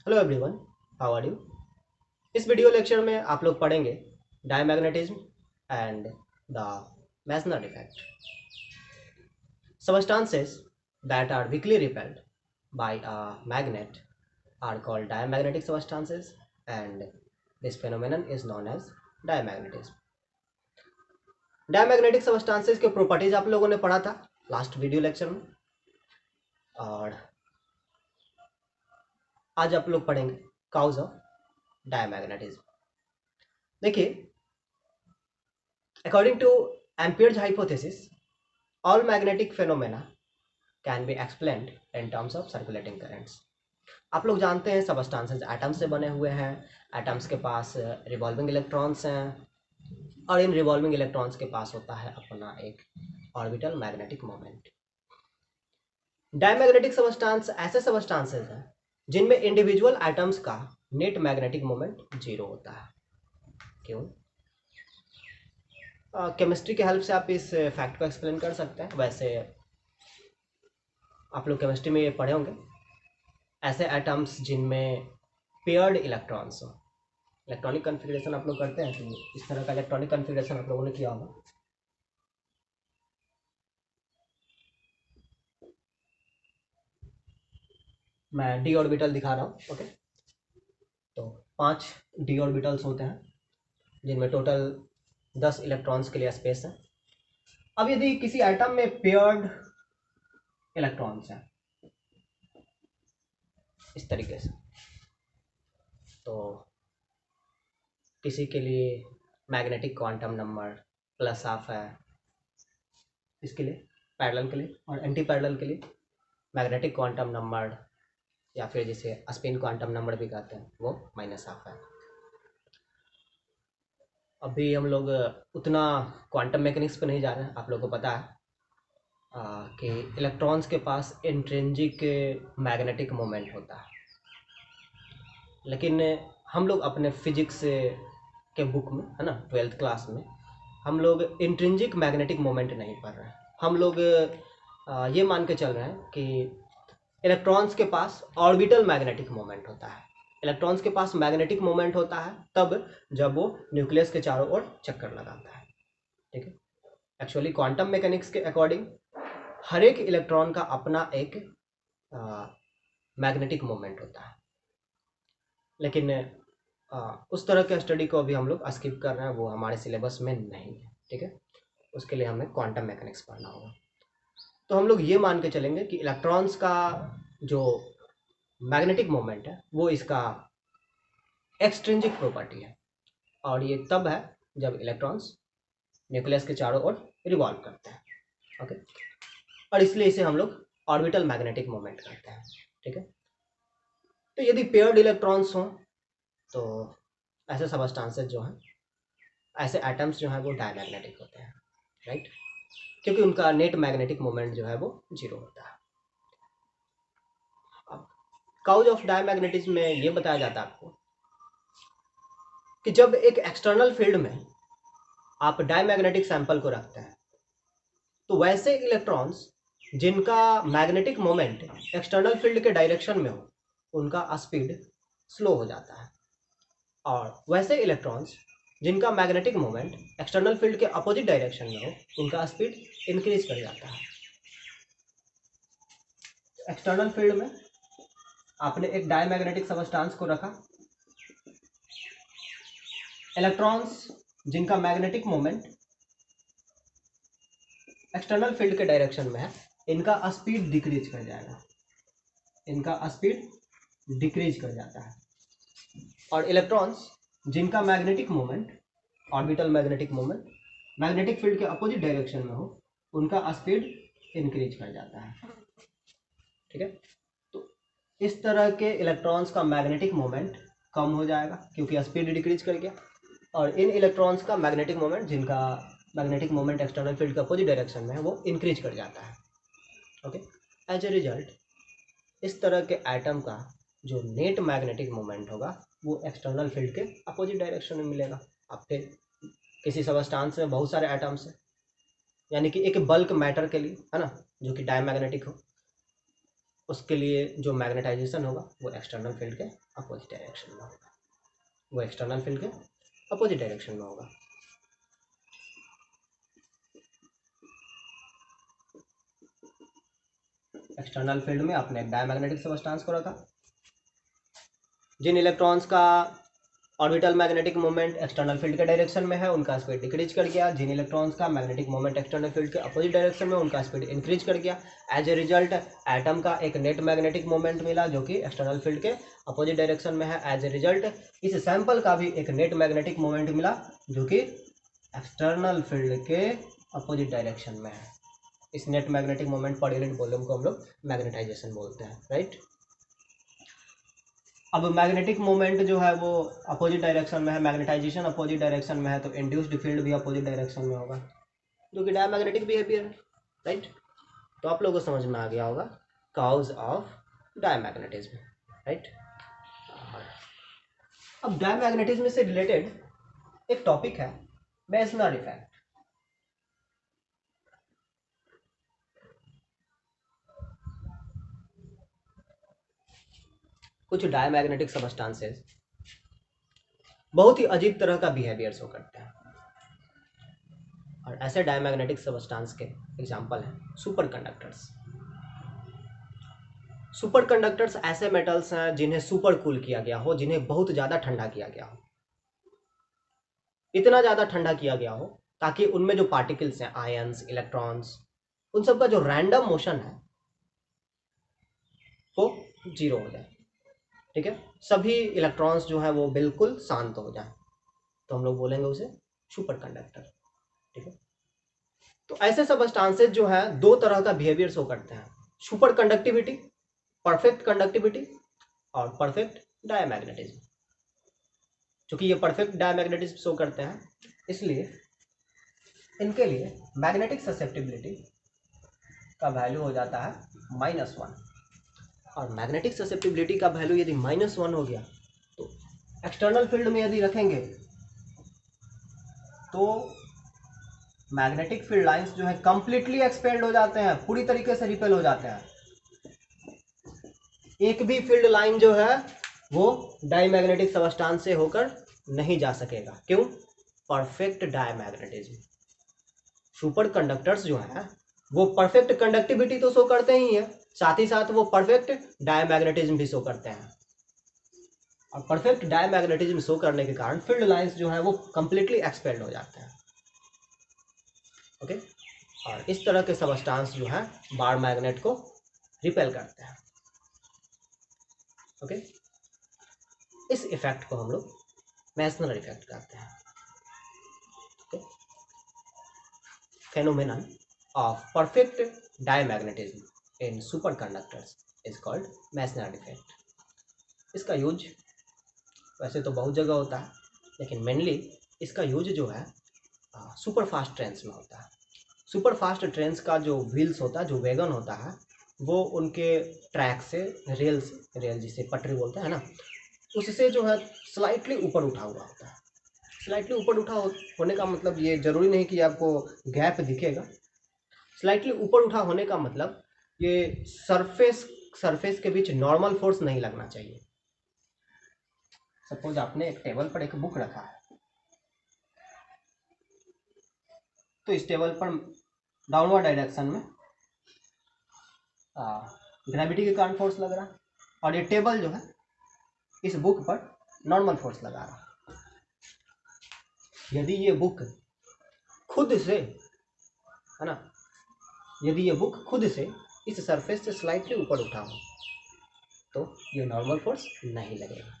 Hello everyone, how are you. इस video lecture में आप लोग पढ़ेंगे diamagnetism and the Meissner effect. Substances that are weakly repelled by a magnet are called diamagnetic substances, and this phenomenon is known as diamagnetism. Diamagnetic substances के properties आप लोगों ने पढ़ा था लास्ट वीडियो लेक्चर में, और आज आप लोग पढ़ेंगे काउज ऑफ डायमैग्नेटिज्म। देखिए, according to Ampere's hypothesis, all magnetic phenomena can be explained in terms of circulating currents। आप लोग जानते हैं सबस्टांसेस एटम्स से बने हुए हैं। एटम्स के पास रिवॉल्विंग इलेक्ट्रॉन्स हैं, और इन रिवॉल्विंग इलेक्ट्रॉन्स के पास होता है अपना एक orbital magnetic moment. Diamagnetic substance ऐसे सबस्टांसेस हैं जिनमें इंडिविजुअल एटम्स का नेट मैग्नेटिक मोमेंट जीरो होता है। क्यों? केमिस्ट्री के हेल्प से आप इस फैक्ट को एक्सप्लेन कर सकते हैं। वैसे आप लोग केमिस्ट्री में ये पढ़े होंगे, ऐसे एटम्स जिनमें पेयर्ड इलेक्ट्रॉन्स हो। इलेक्ट्रॉनिक कन्फिग्रेशन आप लोग करते हैं तो इस तरह का इलेक्ट्रॉनिक कन्फिग्रेशन आप लोगों ने किया होगा। मैं डी ऑर्बिटल दिखा रहा हूँ, ओके। तो 5 डी ऑर्बिटल्स होते हैं जिनमें टोटल 10 इलेक्ट्रॉन्स के लिए स्पेस है। अब यदि किसी एटम में पेयर्ड इलेक्ट्रॉन्स हैं इस तरीके से, तो किसी के लिए magnetic quantum number plus half है, इसके लिए पैरेलल के लिए, और एंटी पैरेलल के लिए मैग्नेटिक क्वांटम नंबर या फिर जिसे स्पिन क्वांटम नंबर भी कहते हैं वो माइनस हाफ है। अभी हम लोग उतना क्वांटम मैकेनिक्स पे नहीं जा रहे हैं। आप लोगों को पता है कि इलेक्ट्रॉन्स के पास इंट्रिंसिक मैग्नेटिक मोमेंट होता है, लेकिन हम लोग अपने फिजिक्स के बुक में, है ना, 12th क्लास में हम लोग इंट्रिंसिक मैग्नेटिक मोमेंट नहीं पढ़ रहे हैं। हम लोग ये मान के चल रहे हैं कि इलेक्ट्रॉन्स के पास ऑर्बिटल मैग्नेटिक मोमेंट होता है। इलेक्ट्रॉन्स के पास मैग्नेटिक मोमेंट होता है तब जब वो न्यूक्लियस के चारों ओर चक्कर लगाता है। ठीक है, एक्चुअली क्वांटम मैकेनिक्स के अकॉर्डिंग हर एक इलेक्ट्रॉन का अपना एक मैग्नेटिक मोमेंट होता है, लेकिन उस तरह के स्टडी को अभी हम लोग स्किप कर रहे हैं, वो हमारे सिलेबस में नहीं है। ठीक है, उसके लिए हमें क्वांटम मैकेनिक्स पढ़ना होगा। तो हम लोग ये मान के चलेंगे कि इलेक्ट्रॉन्स का जो मैग्नेटिक मोमेंट है वो इसका एक्सट्रिंसिक प्रॉपर्टी है, और ये तब है जब इलेक्ट्रॉन्स न्यूक्लियस के चारों ओर रिवॉल्व करते हैं। ओके, और इसलिए इसे हम लोग ऑर्बिटल मैग्नेटिक मोमेंट कहते हैं। ठीक है, तो यदि पेयर्ड इलेक्ट्रॉन्स हों तो ऐसे सबस्टांसेस जो हैं, ऐसे एटम्स जो हैं वो डायमैग्नेटिक होते हैं, राइट, क्योंकि उनका नेट मैग्नेटिक मोमेंट जो है वो जीरो होता है। अब काउज ऑफ डायमैग्नेटिज्म में ये बताया जाता है आपको कि जब एक एक्सटर्नल फील्ड में आप डायमैग्नेटिक सैंपल को रखते हैं तो वैसे इलेक्ट्रॉन्स जिनका मैग्नेटिक मोमेंट एक्सटर्नल फील्ड के डायरेक्शन में हो उनका स्पीड स्लो हो जाता है, और वैसे इलेक्ट्रॉन्स जिनका मैग्नेटिक मोमेंट एक्सटर्नल फील्ड के अपोजिट डायरेक्शन में हो उनका स्पीड इंक्रीज कर जाता है। एक्सटर्नल फील्ड में आपने एक डायमैग्नेटिक सबस्टांस को रखा, इलेक्ट्रॉन्स जिनका मैग्नेटिक मोमेंट एक्सटर्नल फील्ड के डायरेक्शन में है इनका स्पीड डिक्रीज कर जाएगा, इनका स्पीड डिक्रीज कर जाता है, और इलेक्ट्रॉन्स जिनका magnetic moment orbital magnetic moment magnetic field के अपोजिट डायरेक्शन में हो उनका स्पीड इंक्रीज कर जाता है। ठीक है, तो इस तरह के इलेक्ट्रॉन्स का मैग्नेटिक मोमेंट कम हो जाएगा क्योंकि स्पीड डिक्रीज कर गया, और इन इलेक्ट्रॉन्स का मैग्नेटिक मोमेंट जिनका मैग्नेटिक मोमेंट एक्सटर्नल फील्ड के अपोजिट डायरेक्शन में है वो इंक्रीज कर जाता है। ओके, एज ए रिजल्ट इस तरह के एटम का जो नेट मैग्नेटिक मोमेंट होगा वो एक्सटर्नल फील्ड के अपोजिट डायरेक्शन में मिलेगा। अब फिर किसी सबस्टांस में बहुत सारे एटम्स हैं, यानी कि एक बल्क मैटर के लिए, है ना, जो कि डायमैग्नेटिक हो, उसके लिए जो मैग्नेटाइजेशन होगा वो एक्सटर्नल फील्ड के अपोजिट डायरेक्शन में होगा, वो एक्सटर्नल फील्ड के अपोजिट डायरेक्शन में होगा। एक्सटर्नल फील्ड में आपने एक डायमैग्नेटिक सबस्टेंस को रखा, जिन इलेक्ट्रॉन्स का orbital magnetic moment external field के डायरेक्शन में है उनका स्पीड डिक्रीज कर गया, जिन इलेक्ट्रॉन्स का मैग्नेटिक मोमेंट एक्सटर्नल फील्ड के अपोजिट डायरेक्शन में उनका स्पीड इंक्रीज कर गया। एज ए रिजल्ट एटम का एक नेट मैग्नेटिक मोमेंट मिला जो कि एक्सटर्नल फील्ड के अपोजिट डायरेक्शन में है। एज ए रिजल्ट इस सैंपल का भी एक नेट मैग्नेटिक मोमेंट मिला जो कि एक्सटर्नल फील्ड के अपोजिट डायरेक्शन में है। इस net magnetic moment per unit volume को हम लोग मैग्नेटाइजेशन बोलते हैं, राइट। अब मैग्नेटिक मोमेंट जो है वो अपोजिट डायरेक्शन में है, मैग्नेटाइजेशन अपोजिट डायरेक्शन में है, तो इंड्यूस्ड फील्ड भी अपोजिट डायरेक्शन में होगा जो कि डायमैग्नेटिक बिहेवियर है, राइट। तो आप लोगों को समझ में आ गया होगा कॉज ऑफ डायमैग्नेटिज्म, राइट। अब डायमैग्नेटिज्म से रिलेटेड एक टॉपिक है मेसनर इफेक्ट। कुछ डायमैग्नेटिक सबस्टेंसेस बहुत ही अजीब तरह का बिहेवियर शो करते हैं, और ऐसे डायमैग्नेटिक सबस्टेंस के एग्जांपल हैं सुपर कंडक्टर्स। सुपर कंडक्टर्स ऐसे मेटल्स हैं जिन्हें सुपर कूल किया गया हो, जिन्हें बहुत ज़्यादा ठंडा किया गया हो, इतना ज़्यादा ठंडा किया गया हो ताकि उनमें जो पार्टिकल्स हैं, आयंस, इलेक्ट्रॉन्स, उन सब का जो रैंडम मोशन है वो जीरो हो जाए, ठीक है। सभी इलेक्ट्रॉन्स जो है वो बिल्कुल शांत हो जाए, तो हम लोग बोलेंगे उसे सुपर कंडक्टर, ठीक है। तो ऐसे सबस्टेंसेस जो है दो तरह का बिहेवियर शो करते हैं, सुपर कंडक्टिविटी, परफेक्ट कंडक्टिविटी, और परफेक्ट डायमैग्नेटिज्म। क्योंकि ये परफेक्ट डायमैग्नेटिज्म शो करते हैं इसलिए इनके लिए मैग्नेटिक ससेप्टिबिलिटी का वैल्यू हो जाता है -1, और मैग्नेटिक ससेप्टिबिलिटी का वैल्यू यदि -1 हो गया तो एक्सटर्नल फील्ड में यदि रखेंगे तो मैग्नेटिक फील्ड लाइंस जो है कंप्लीटली एक्सपेल्ड हो जाते हैं, पूरी तरीके से रिपेल हो जाते हैं। एक भी फील्ड लाइन जो है वो डायमैग्नेटिक सबस्टेंस से होकर नहीं जा सकेगा। क्यों? Perfect diamagnetism. सुपर कंडक्टर्स जो है वो परफेक्ट कंडक्टिविटी तो शो करते ही है, साथ ही साथ वो परफेक्ट डायमैग्नेटिज्म भी शो करते हैं, और परफेक्ट डायमैग्नेटिज्म शो करने के कारण फील्ड लाइंस जो है वो कंप्लीटली एक्सपेल्ड हो जाते हैं, ओके। और इस तरह के सबस्टेंस जो है बार मैग्नेट को रिपेल करते हैं, ओके। इस इफेक्ट को हम लोग मेसनर इफेक्ट कहते हैं, okay. Phenomenon of perfect diamagnetism in superconductors is called Meissner effect. इसका यूज वैसे तो बहुत जगह होता है, लेकिन मेनली इसका यूज जो है सुपर फास्ट ट्रेन्स में होता है। सुपर फास्ट ट्रेन्स का जो व्हील्स होता है, जो वैगन होता है, वो उनके ट्रैक से रेल जिसे पटरी बोलते हैं ना, उससे जो है स्लाइटली ऊपर उठा हुआ होता है। स्लाइटली ऊपर उठा होने का मतलब ये जरूरी नहीं कि आपको गैप दिखेगा। स्लाइटली ऊपर उठा होने का मतलब ये सरफेस के बीच नॉर्मल फोर्स नहीं लगना चाहिए। सपोज आपने एक टेबल पर एक बुक रखा है, तो इस टेबल पर डाउनवर्ड डायरेक्शन में ग्रेविटी के कारण फोर्स लग रहा है, और ये टेबल जो है इस बुक पर नॉर्मल फोर्स लगा रहा है। यदि ये बुक खुद से, है ना, यदि ये बुक खुद से इस सरफेस से स्लाइटली ऊपर उठा हो तो ये नॉर्मल फोर्स नहीं लगेगा,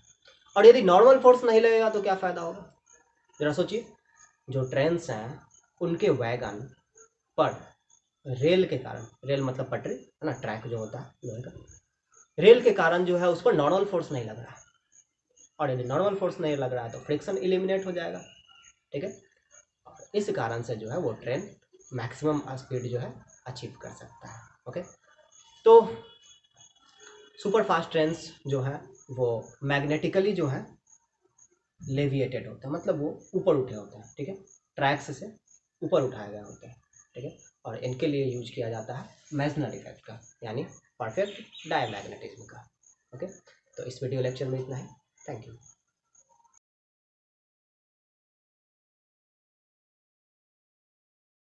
और यदि नॉर्मल फोर्स नहीं लगेगा तो क्या फ़ायदा होगा? जरा सोचिए, जो ट्रेन्स हैं उनके वैगन पर रेल के कारण, रेल मतलब पटरी, है ना, ट्रैक जो होता है लोहे का, रेल के कारण जो है उस पर नॉर्मल फोर्स नहीं लग रहा है, और यदि नॉर्मल फोर्स नहीं लग रहा है तो फ्रिक्शन एलिमिनेट हो जाएगा, ठीक है। और इस कारण से जो है वो ट्रेन मैक्सिमम स्पीड जो है अचीव कर सकता है, ओके। तो सुपर फास्ट ट्रेन्स जो है वो मैग्नेटिकली जो है लेविएटेड होता है, मतलब वो ऊपर उठे होते हैं, ठीक है, ट्रैक्स से ऊपर उठाए गए होते हैं, ठीक है। और इनके लिए यूज किया जाता है मेसनर इफेक्ट का, यानी परफेक्ट डायमैग्नेटिज्म का। ओके, तो इस वीडियो लेक्चर में इतना है। Thank you.